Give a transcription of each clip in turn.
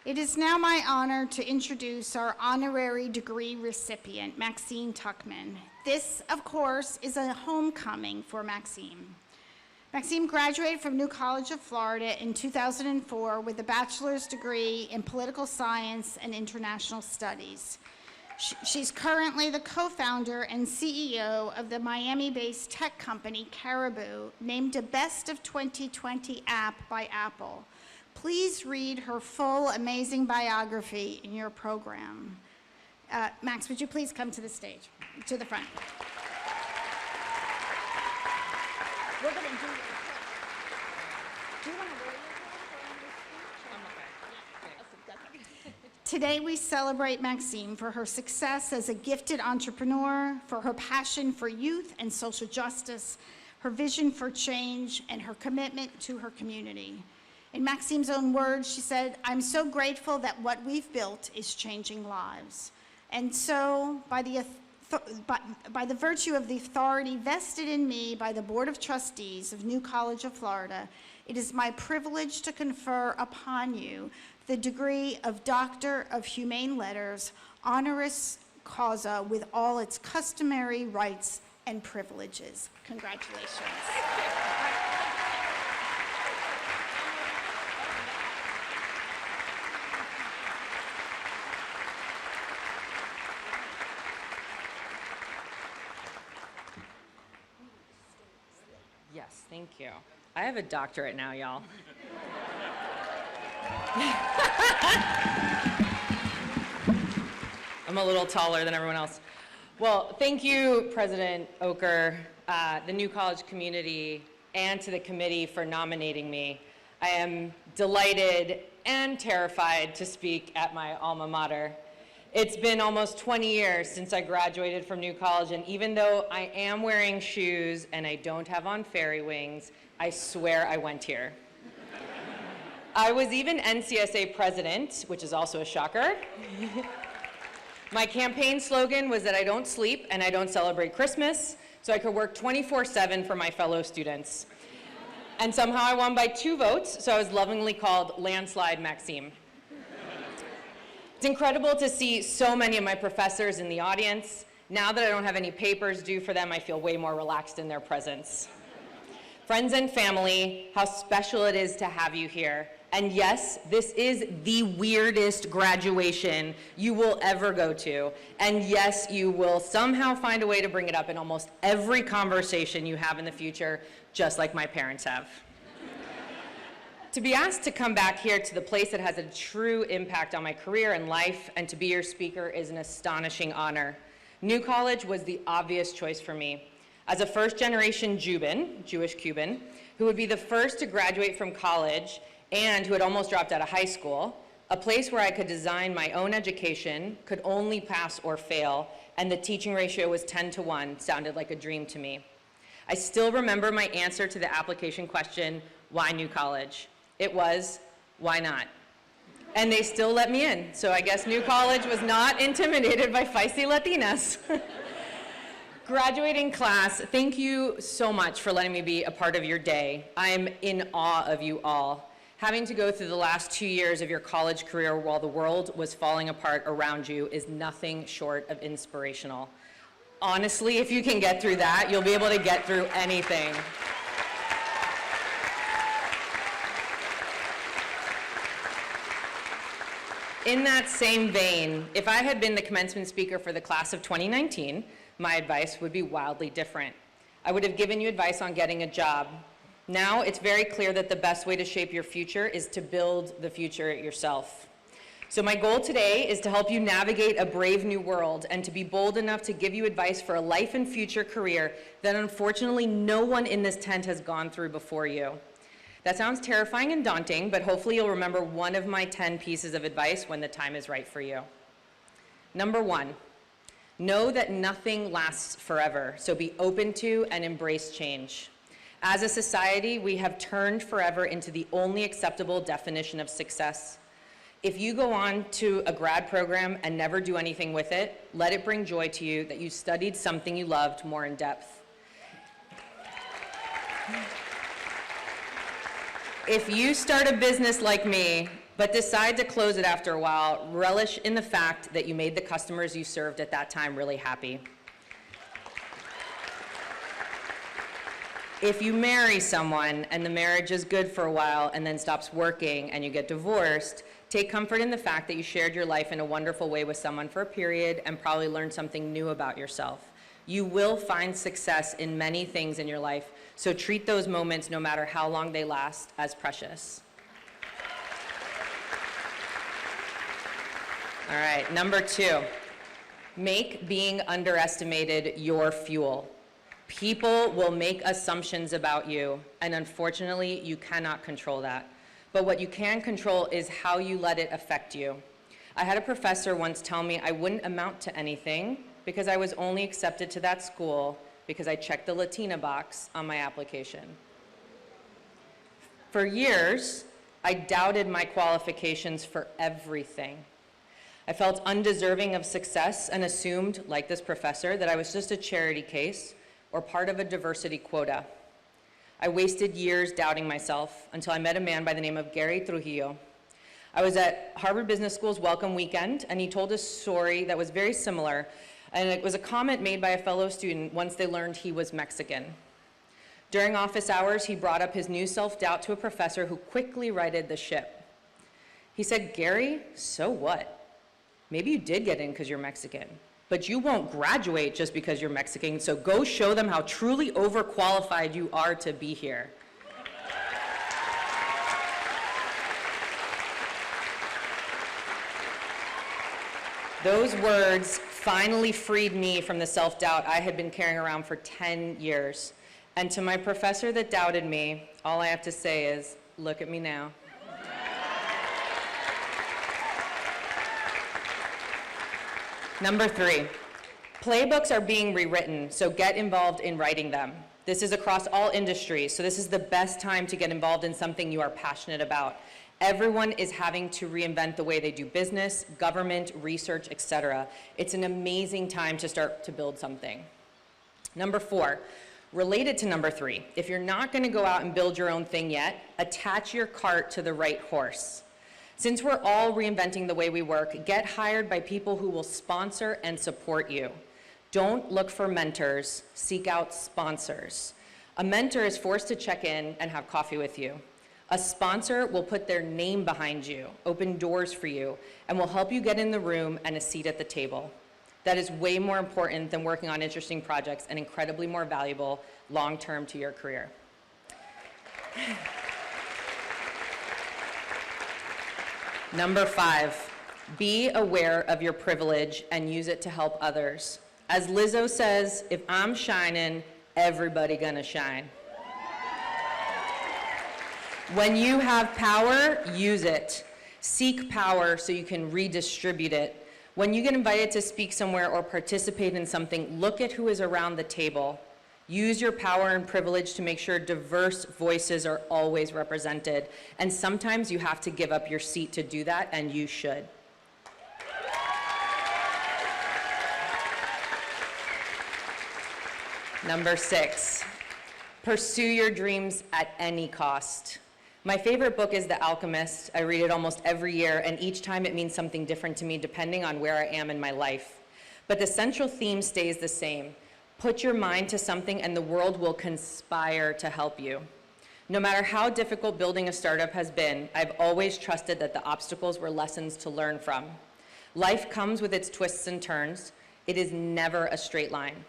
It is now my honor to introduce our honorary degree recipient, Maxine Tuckman. This, of course, is a homecoming for Maxine. Maxine graduated from New College of Florida in 2004 with a bachelor's degree in political science and international studies. She's currently the co-founder and CEO of the Miami-based tech company Caribou, named a Best of 2020 app by Apple. Please read her full, amazing biography in your program. Max, would you please come to the stage, to the front? We're going to do you want to wear your Today we celebrate Maxine for her success as a gifted entrepreneur, for her passion for youth and social justice, her vision for change, and her commitment to her community. In Maxine's own words, she said, "I'm so grateful that what we've built is changing lives." And so, by the virtue of the authority vested in me by the Board of Trustees of New College of Florida, it is my privilege to confer upon you the degree of Doctor of Humane Letters, honoris causa, with all its customary rights and privileges. Congratulations. Yes, thank you. I have a doctorate now, y'all. I'm a little taller than everyone else. Well, thank you, President Oker, the New College community, and to the committee for nominating me. I am delighted and terrified to speak at my alma mater. It's been almost 20 years since I graduated from New College, and even though I am wearing shoes and I don't have on fairy wings, I swear I went here. I was even NCSA president, which is also a shocker. My campaign slogan was that I don't sleep and I don't celebrate Christmas, so I could work 24/7 for my fellow students. And somehow I won by 2 votes, so I was lovingly called Landslide Maxime. It's incredible to see so many of my professors in the audience. Now that I don't have any papers due for them, I feel way more relaxed in their presence. Friends and family, how special it is to have you here. And yes, this is the weirdest graduation you will ever go to. And yes, you will somehow find a way to bring it up in almost every conversation you have in the future, just like my parents have. To be asked to come back here to the place that has a true impact on my career and life and to be your speaker is an astonishing honor. New College was the obvious choice for me. As a first-generation Cuban, Jewish Cuban, who would be the first to graduate from college and who had almost dropped out of high school, a place where I could design my own education, could only pass or fail, and the teaching ratio was 10-1, sounded like a dream to me. I still remember my answer to the application question, why New College? It was, why not? And they still let me in, so I guess New College was not intimidated by feisty Latinas. Graduating class, thank you so much for letting me be a part of your day. I'm in awe of you all. Having to go through the last 2 years of your college career while the world was falling apart around you is nothing short of inspirational. Honestly, if you can get through that, you'll be able to get through anything. In that same vein, if I had been the commencement speaker for the class of 2019, my advice would be wildly different. I would have given you advice on getting a job. Now it's very clear that the best way to shape your future is to build the future yourself. So my goal today is to help you navigate a brave new world and to be bold enough to give you advice for a life and future career that unfortunately no one in this tent has gone through before you. That sounds terrifying and daunting, but hopefully you'll remember one of my 10 pieces of advice when the time is right for you. Number 1, know that nothing lasts forever, so be open to and embrace change. As a society, we have turned forever into the only acceptable definition of success. If you go on to a grad program and never do anything with it, let it bring joy to you that you studied something you loved more in depth. If you start a business like me, but decide to close it after a while. Relish in the fact that you made the customers you served at that time really happy. If you marry someone and the marriage is good for a while and then stops working and you get divorced, take comfort in the fact that you shared your life in a wonderful way with someone for a period and probably learned something new about yourself. You will find success in many things in your life, so treat those moments, no matter how long they last, as precious. All right, number 2, make being underestimated your fuel. People will make assumptions about you, and unfortunately, you cannot control that. But what you can control is how you let it affect you. I had a professor once tell me I wouldn't amount to anything because I was only accepted to that school because I checked the Latina box on my application. For years, I doubted my qualifications for everything. I felt undeserving of success and assumed, like this professor, that I was just a charity case or part of a diversity quota. I wasted years doubting myself until I met a man by the name of Gary Trujillo. I was at Harvard Business School's Welcome Weekend, and he told a story that was very similar, and it was a comment made by a fellow student once they learned he was Mexican. During office hours, he brought up his new self-doubt to a professor who quickly righted the ship. He said, "Gary, so what? Maybe you did get in because you're Mexican, but you won't graduate just because you're Mexican, so go show them how truly overqualified you are to be here." Those words finally freed me from the self-doubt I had been carrying around for 10 years. And to my professor that doubted me, all I have to say is, look at me now. Number 3, playbooks are being rewritten, so get involved in writing them. This is across all industries, so this is the best time to get involved in something you are passionate about. Everyone is having to reinvent the way they do business, government, research, etc. It's an amazing time to start to build something. Number 4, related to number 3, if you're not going to go out and build your own thing yet, attach your cart to the right horse. Since we're all reinventing the way we work, get hired by people who will sponsor and support you. Don't look for mentors, seek out sponsors. A mentor is forced to check in and have coffee with you. A sponsor will put their name behind you, open doors for you, and will help you get in the room and a seat at the table. That is way more important than working on interesting projects and incredibly more valuable long-term to your career. Number 5, be aware of your privilege and use it to help others. As Lizzo says, if I'm shining, everybody gonna shine. When you have power, use it. Seek power so you can redistribute it. When you get invited to speak somewhere or participate in something, look at who is around the table. Use your power and privilege to make sure diverse voices are always represented. And sometimes you have to give up your seat to do that, and you should. Number 6, pursue your dreams at any cost. My favorite book is The Alchemist. I read it almost every year, and each time it means something different to me depending on where I am in my life. But the central theme stays the same. Put your mind to something and the world will conspire to help you. No matter how difficult building a startup has been, I've always trusted that the obstacles were lessons to learn from. Life comes with its twists and turns. It is never a straight line.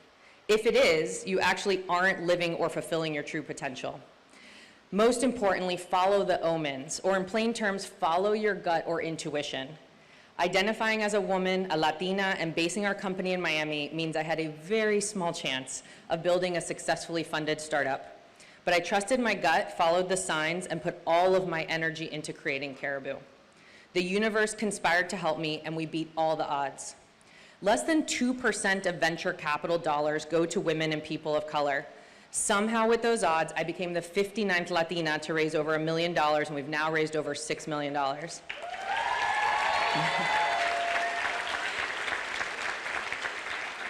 If it is, you actually aren't living or fulfilling your true potential. Most importantly, follow the omens, or in plain terms, follow your gut or intuition. Identifying as a woman, a Latina, and basing our company in Miami means I had a very small chance of building a successfully funded startup. But I trusted my gut, followed the signs, and put all of my energy into creating Caribou. The universe conspired to help me, and we beat all the odds. Less than 2% of venture capital dollars go to women and people of color. Somehow with those odds, I became the 59th Latina to raise over $1 million, and we've now raised over $6 million.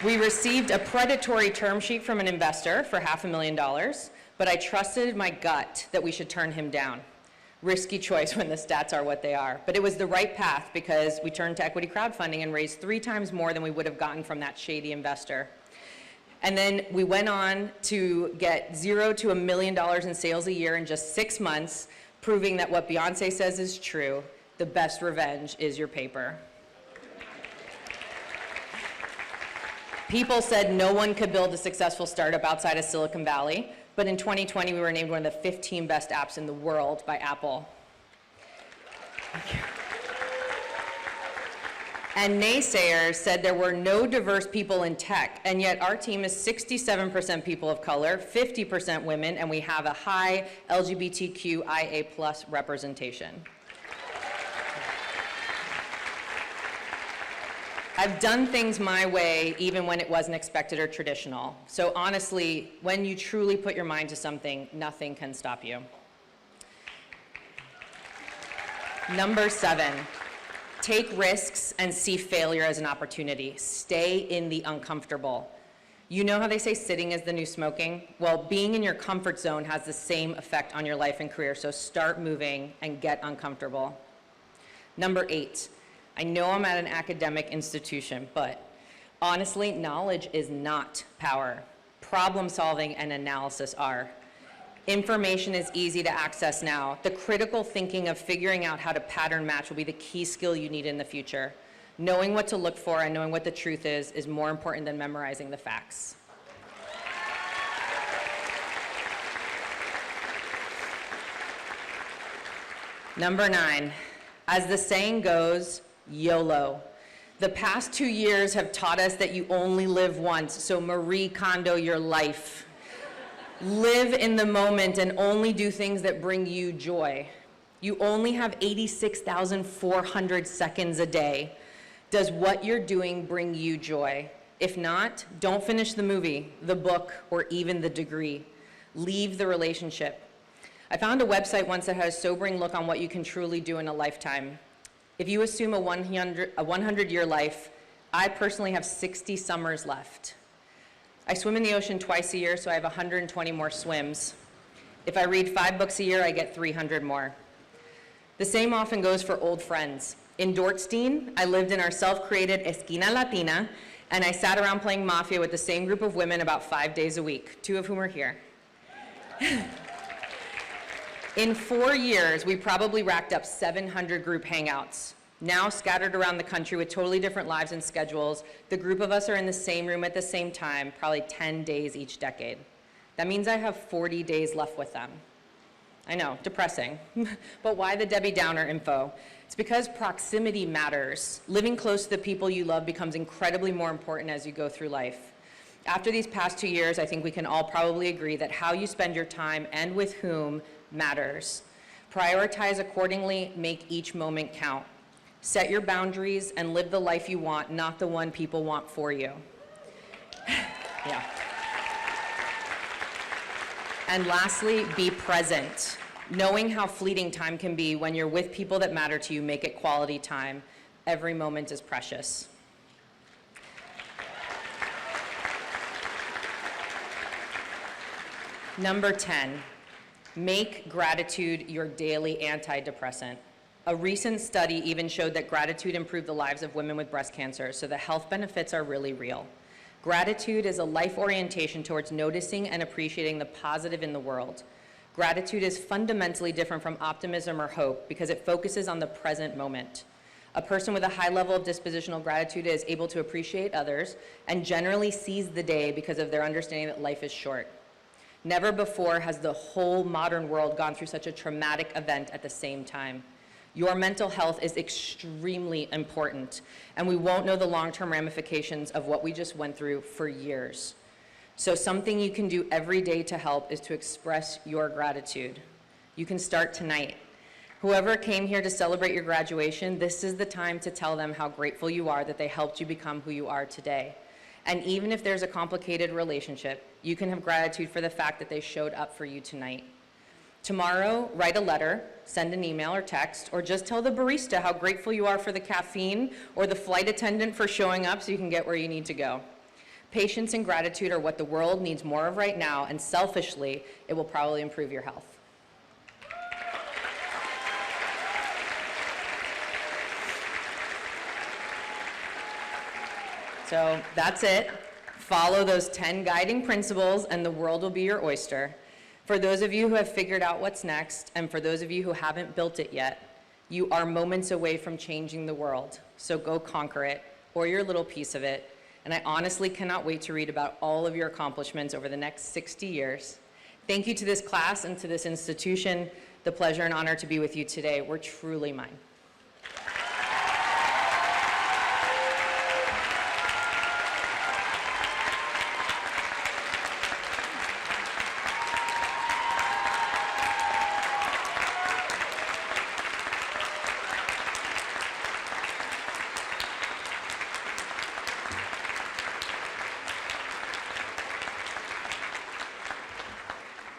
We received a predatory term sheet from an investor for $500,000, but I trusted my gut that we should turn him down. Risky choice when the stats are what they are. But it was the right path because we turned to equity crowdfunding and raised 3 times more than we would have gotten from that shady investor. And then we went on to get $0 to $1 million in sales a year in just 6 months, proving that what Beyonce says is true. The best revenge is your paper. People said no one could build a successful startup outside of Silicon Valley, but in 2020 we were named one of the 15 best apps in the world by Apple. And naysayers said there were no diverse people in tech, and yet our team is 67% people of color, 50% women, and we have a high LGBTQIA+ representation. I've done things my way even when it wasn't expected or traditional. So honestly, when you truly put your mind to something, nothing can stop you. Number 7, take risks and see failure as an opportunity. Stay in the uncomfortable. You know how they say sitting is the new smoking? Well, being in your comfort zone has the same effect on your life and career, so start moving and get uncomfortable. Number 8, I know I'm at an academic institution, but honestly, knowledge is not power. Problem solving and analysis are. Information is easy to access now. The critical thinking of figuring out how to pattern match will be the key skill you need in the future. Knowing what to look for and knowing what the truth is more important than memorizing the facts. Number 9, as the saying goes, YOLO. The past 2 years have taught us that you only live once, so Marie Kondo your life. Live in the moment and only do things that bring you joy. You only have 86,400 seconds a day. Does what you're doing bring you joy? If not, don't finish the movie, the book, or even the degree. Leave the relationship. I found a website once that had a sobering look on what you can truly do in a lifetime. If you assume a 100-year life, I personally have 60 summers left. I swim in the ocean twice a year, so I have 120 more swims. If I read 5 books a year, I get 300 more. The same often goes for old friends. In Dortstein, I lived in our self-created Esquina Latina, and I sat around playing Mafia with the same group of women about 5 days a week, 2 of whom are here. In 4 years, we probably racked up 700 group hangouts. Now scattered around the country with totally different lives and schedules, the group of us are in the same room at the same time, probably 10 days each decade. That means I have 40 days left with them. I know, depressing. But why the Debbie Downer info? It's because proximity matters. Living close to the people you love becomes incredibly more important as you go through life. After these past 2 years, I think we can all probably agree that how you spend your time and with whom matters. Prioritize accordingly, make each moment count. Set your boundaries and live the life you want, not the one people want for you. Yeah. And lastly, be present. Knowing how fleeting time can be when you're with people that matter to you, make it quality time. Every moment is precious. Number 10, make gratitude your daily antidepressant. A recent study even showed that gratitude improved the lives of women with breast cancer, so the health benefits are really real. Gratitude is a life orientation towards noticing and appreciating the positive in the world. Gratitude is fundamentally different from optimism or hope because it focuses on the present moment. A person with a high level of dispositional gratitude is able to appreciate others and generally sees the day because of their understanding that life is short. Never before has the whole modern world gone through such a traumatic event at the same time. Your mental health is extremely important, and we won't know the long-term ramifications of what we just went through for years. So something you can do every day to help is to express your gratitude. You can start tonight. Whoever came here to celebrate your graduation, this is the time to tell them how grateful you are that they helped you become who you are today. And even if there's a complicated relationship, you can have gratitude for the fact that they showed up for you tonight. Tomorrow, write a letter, send an email or text, or just tell the barista how grateful you are for the caffeine or the flight attendant for showing up so you can get where you need to go. Patience and gratitude are what the world needs more of right now, and selfishly, it will probably improve your health. So that's it. Follow those 10 guiding principles and the world will be your oyster. For those of you who have figured out what's next, and for those of you who haven't built it yet, you are moments away from changing the world. So go conquer it, or your little piece of it. And I honestly cannot wait to read about all of your accomplishments over the next 60 years. Thank you to this class and to this institution. The pleasure and honor to be with you today were truly mine.